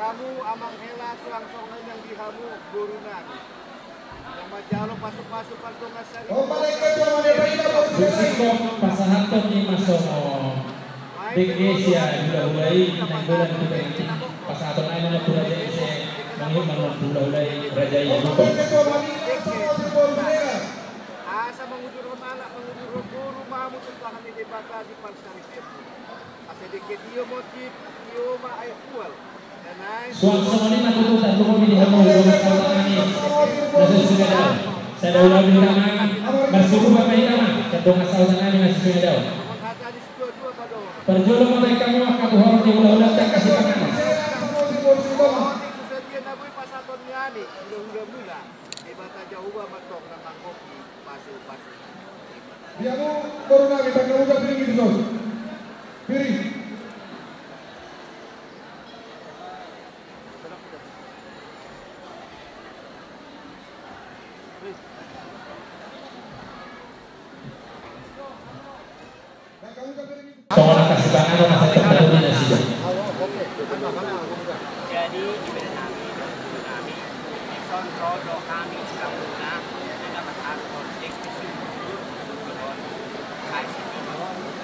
kamu amang hela suang-suangan yang dihamu gurunan. Yang majalo pasok-pasok kantong asari. Susikong pasahaton ni Masomo. Degnesia hula-hulai nanggulan kita nanti pasahaton ay mga puraja isi manghiman hula-hulai raja ibu. Asa mengujur anak mengujur guru mamu tentahan di debata di palsarikir. Asa dikit iyo motif iyo ma ay kual. Suang-suang ini natututan tuh di hamu rumah saudara ini nasi sumedau. Saya ulang bintang bersyukur bapak ini kedua saudara ini nasi sumedau. Perjuangan mereka kamu akan hormat di ulang-ulang tak kasih panas. Dia mau baru lagi tak mau udah piring itu, piring. Tolong kasih bangan orang saya terdapat di sini. Jadi diberi kami kontrol kami guna dengan masalah politik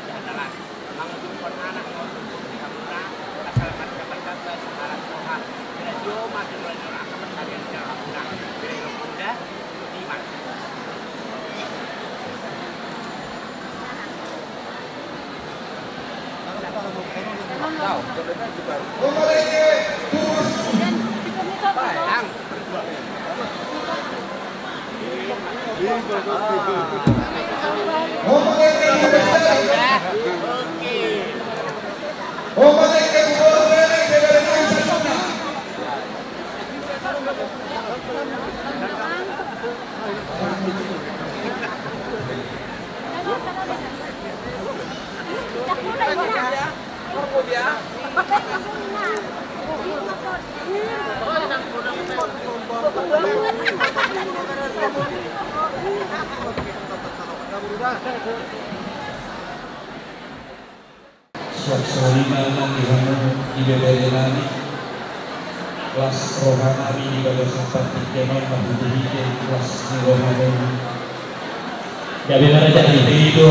adalah mengumpulkan anak di kamera asal masyarakat secara Tuhan dan cuma dengan akan mencari jalan pulang dari muda di mana. Solima nang dihamu ibadalani kelas rohani di bagian sempat dikenon mahudhi kelas rohani Ya benar aja itu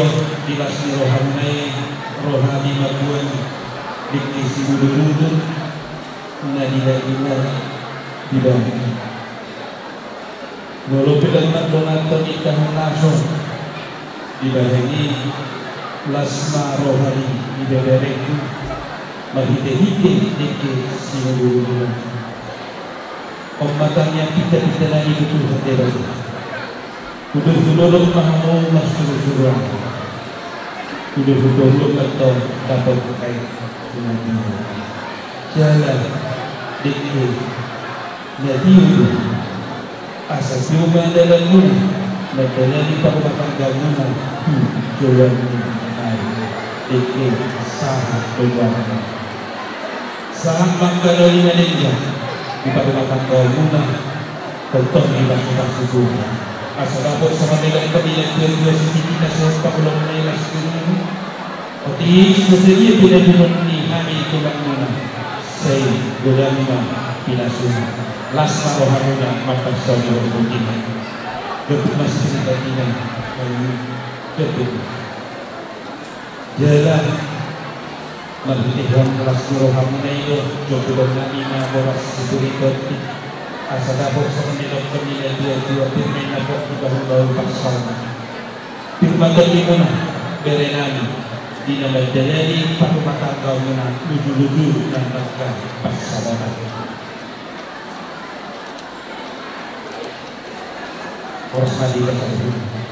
di kelas rohani mabuan dikisi budu-budu nadila di bawah walau bilang donator nikah langsung dibarengi plasma rohani di daerahku mahite-hite deke singgul pematannya kita lagi betul hati udah mahamu masuk surga udah atau dapat kait dengan dia jalan deke jadi asal siuman dalammu Madala di pagpapang gamunan Juwan Diki Sahat Tuhan Sahat Magdalena Ninja di pagpapang gamunan Tentang di pagpapang subuh Asal abot sa Manila Pamilang Pilipinas kita sa Pagulong na ilas Pilipinas Otis Musuliya pinabunon ni Hami Tulang Muna Say Gulama Pinasuna Lasma Rohamuna Mapagsawi Pagpapang Gebuk masih sebagainya gebuk jalan menghidupkan kelas rohani itu coba dengan boras security asal dapur semenilai pemilihan dua firman dapur baru pasal firman terlima berenani di nama jalani pakai kau menang luju dan bahkan pasaran Orang mati berkata